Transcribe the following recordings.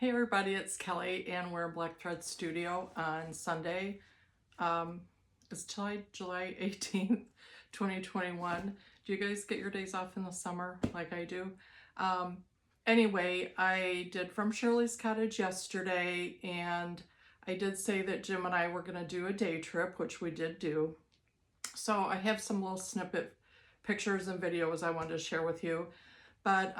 Hey everybody, it's Kelly and we're in Black Thread Studio on Sunday. Um, it's July 18th, 2021. Do you guys get your days off in the summer like I do? Um, anyway, I did From Shirley's Cottage yesterday, and I did say that Jim and I were going to do a day trip, which we did do. So I have some little snippet pictures and videos I wanted to share with you. But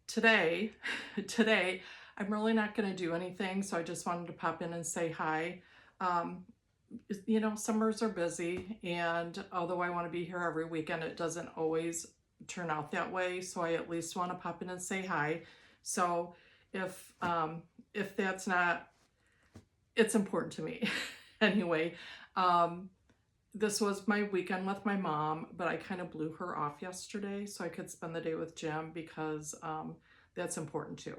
today, today, I'm really not going to do anything, so I just wanted to pop in and say hi. Um, summers are busy, and although I want to be here every weekend, it doesn't always turn out that way. So I at least want to pop in and say hi. So if that's not, it's important to me anyway. This was my weekend with my mom, but I kind of blew her off yesterday so I could spend the day with Jim because that's important too.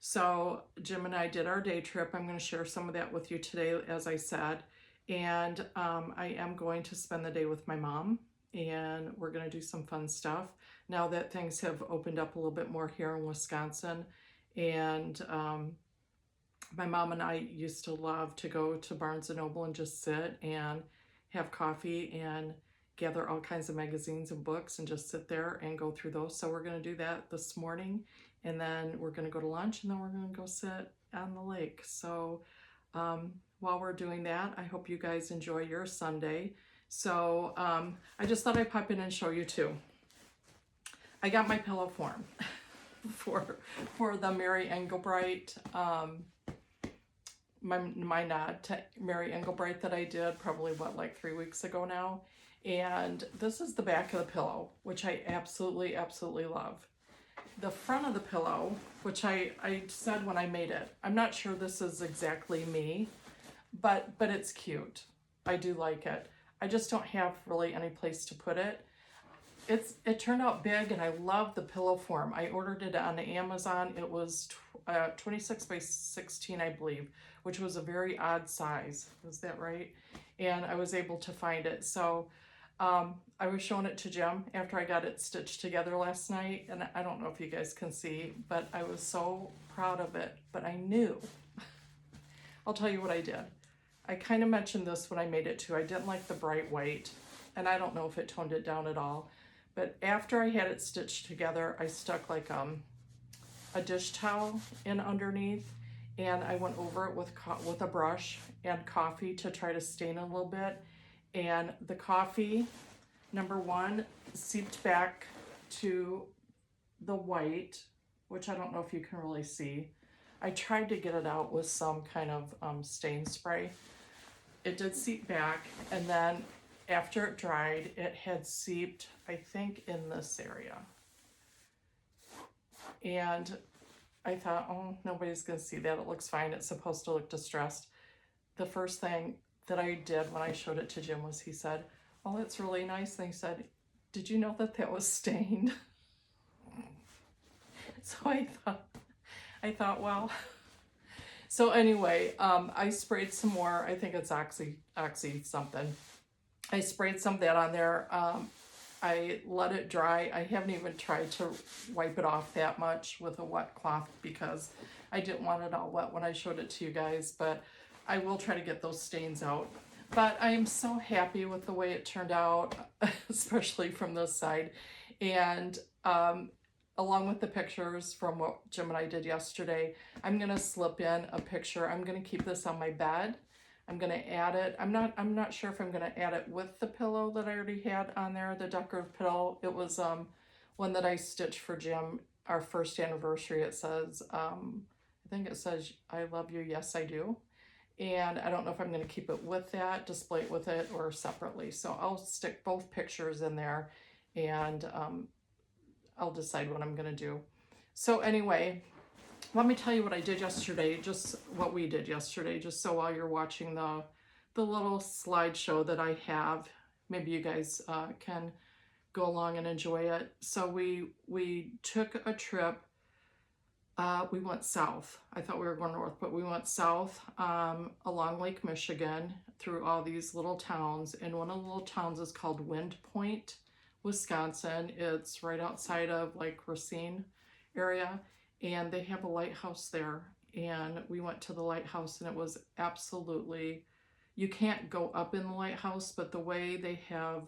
So Jim and I did our day trip. I'm going to share some of that with you today, as I said. And I am going to spend the day with my mom, and we're going to do some fun stuff now that things have opened up a little bit more here in Wisconsin. And my mom and I used to love to go to Barnes & Noble and just sit and have coffee and gather all kinds of magazines and books and just sit there and go through those. So we're going to do that this morning, and then we're going to go to lunch, and then we're going to go sit on the lake. So while we're doing that, I hope you guys enjoy your Sunday. So I just thought I'd pop in and show you too. I got my pillow form for the Mary Engelbreit my nod to Mary Engelbreit that I did probably like 3 weeks ago now. And this is the back of the pillow, which I absolutely love. The front of the pillow, which I said when I made it, I'm not sure this is exactly me, but it's cute. I do like it. I just don't have really any place to put it. It turned out big, and I love the pillow form. I ordered it on Amazon. It was 26 by 16, I believe, which was a very odd size. Was that right? And I was able to find it. So I was showing it to Jim after I got it stitched together last night. And I don't know if you guys can see, but I was so proud of it. But I knew. I'll tell you what I did. I kind of mentioned this when I made it too. I didn't like the bright white, and I don't know if it toned it down at all. But after I had it stitched together, I stuck like a dish towel in underneath, and I went over it with a brush and coffee to try to stain it a little bit. And the coffee, number one, seeped back to the white, which I don't know if you can really see. I tried to get it out with some kind of stain spray. It did seep back, and then after it dried, it had seeped, I think, in this area. And I thought, oh, nobody's going to see that. It looks fine. It's supposed to look distressed. The first thing that I did when I showed it to Jim was he said, oh, it's really nice. And he said, did you know that was stained? So I thought, well. So anyway, I sprayed some more. I think it's Oxy something. I sprayed some of that on there. I let it dry. I haven't even tried to wipe it off that much with a wet cloth because I didn't want it all wet when I showed it to you guys, but I will try to get those stains out. But I am so happy with the way it turned out, especially from this side. And along with the pictures from what Jim and I did yesterday, I'm going to slip in a picture. I'm going to keep this on my bed. I'm going to add it. I'm not sure if I'm going to add it with the pillow that I already had on there, the decorative pillow. It was one that I stitched for Jim, our first anniversary. It says, I think it says, I love you, yes I do. And I don't know if I'm going to keep it with that, display it with it, or separately. So I'll stick both pictures in there, and I'll decide what I'm going to do. So anyway, let me tell you what I did yesterday, just what we did yesterday, just so while you're watching the little slideshow that I have, maybe you guys can go along and enjoy it. So we took a trip. We went south. I thought we were going north, but we went south along Lake Michigan through all these little towns. And one of the little towns is called Wind Point, Wisconsin. It's right outside of like Racine area. and they have a lighthouse there. And we went to the lighthouse, and it was absolutely, you can't go up in the lighthouse, but the way they have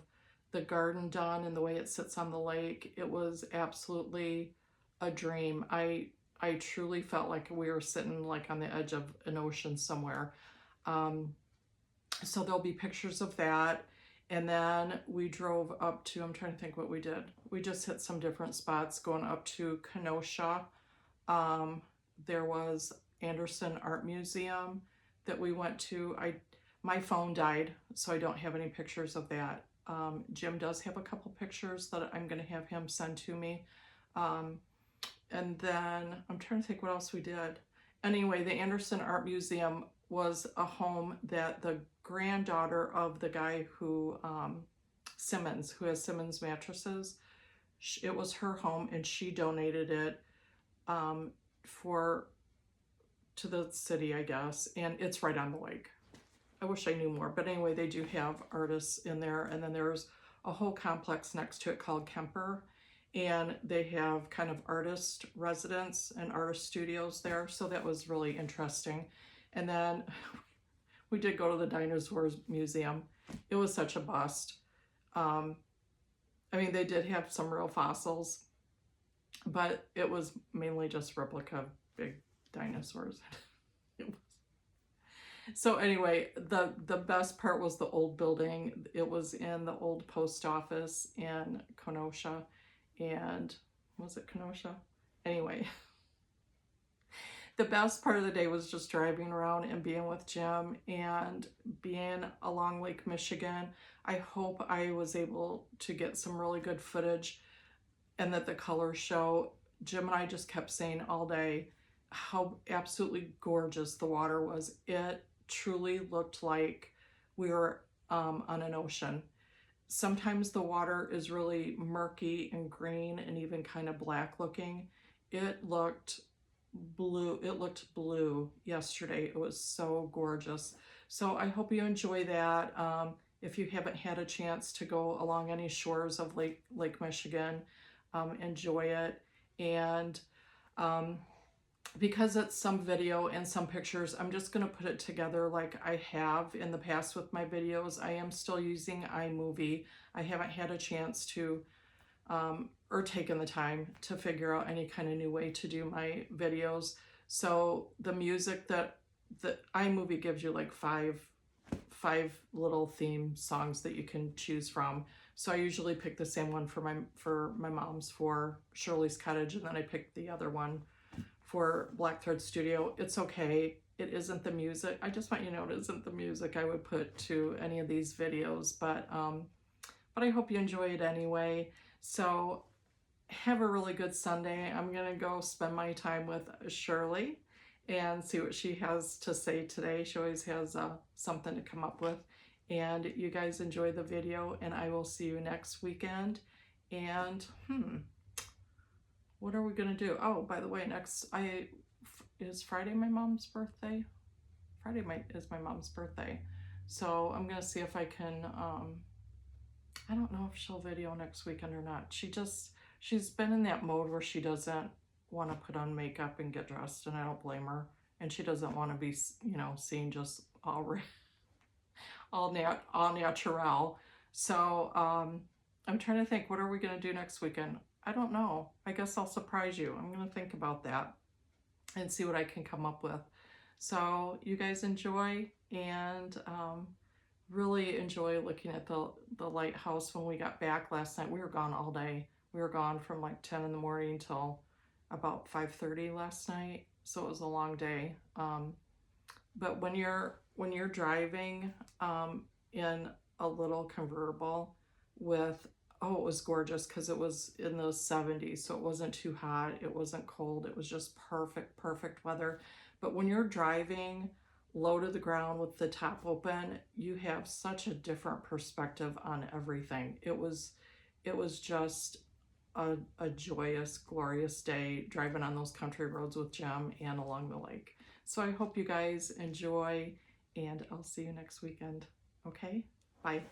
the garden done and the way it sits on the lake, it was absolutely a dream. I truly felt like we were sitting like on the edge of an ocean somewhere. So there'll be pictures of that. And then we drove up to, I'm trying to think what we did. We just hit some different spots going up to Kenosha. There was Anderson Art Museum that we went to. My phone died, so I don't have any pictures of that. Jim does have a couple pictures that I'm going to have him send to me. And then I'm trying to think what else we did. Anyway, the Anderson Art Museum was a home that the granddaughter of the guy who, Simmons, who has Simmons mattresses, it was her home, and she donated it to the city, I guess, and it's right on the lake. I wish I knew more, but anyway, they do have artists in there, and then there's a whole complex next to it called Kemper, and they have kind of artist residence and artist studios there, so that was really interesting. And then we did go to the Dinosaurs Museum. It was such a bust. I mean, they did have some real fossils, but it was mainly just replica big dinosaurs. So anyway, the best part was the old building. It was in the old post office in Kenosha. And was it Kenosha? Anyway, the best part of the day was just driving around and being with Jim and being along Lake Michigan. I hope I was able to get some really good footage and that the colors show. Jim and I just kept saying all day how absolutely gorgeous the water was. It truly looked like we were on an ocean. Sometimes the water is really murky and green and even kind of black looking. It looked blue. It looked blue yesterday. It was so gorgeous. So I hope you enjoy that. If you haven't had a chance to go along any shores of Lake Michigan, enjoy it. And because it's some video and some pictures, I'm just going to put it together like I have in the past with my videos. I am still using iMovie. I haven't had a chance to or taken the time to figure out any kind of new way to do my videos. So the music that the iMovie gives you like five little theme songs that you can choose from. So I usually pick the same one for my mom's for Shirley's Cottage, and then I pick the other one for Black Thread Studio. It's okay. It isn't the music. I just want you to know it isn't the music I would put to any of these videos, but I hope you enjoy it anyway. So have a really good Sunday. I'm gonna go spend my time with Shirley and see what she has to say today. She always has something to come up with. And you guys enjoy the video, and I will see you next weekend. And what are we gonna do? Oh, by the way, is Friday my mom's birthday? Friday is my mom's birthday. So I'm gonna see if I can, I don't know if she'll video next weekend or not. She's been in that mode where she doesn't want to put on makeup and get dressed, and I don't blame her. And she doesn't want to be, seen just all natural. So I'm trying to think, what are we going to do next weekend? I don't know. I guess I'll surprise you. I'm going to think about that and see what I can come up with. So you guys enjoy, and really enjoy looking at the lighthouse. When we got back last night, we were gone all day. We were gone from like 10 in the morning till about 5:30 last night. So it was a long day. But when you're driving in a little convertible with, it was gorgeous because it was in the 70s, so it wasn't too hot, it wasn't cold, it was just perfect weather. But when you're driving low to the ground with the top open, you have such a different perspective on everything. It was just a joyous, glorious day driving on those country roads with Jim and along the lake. So I hope you guys enjoy, and I'll see you next weekend. Okay? Bye.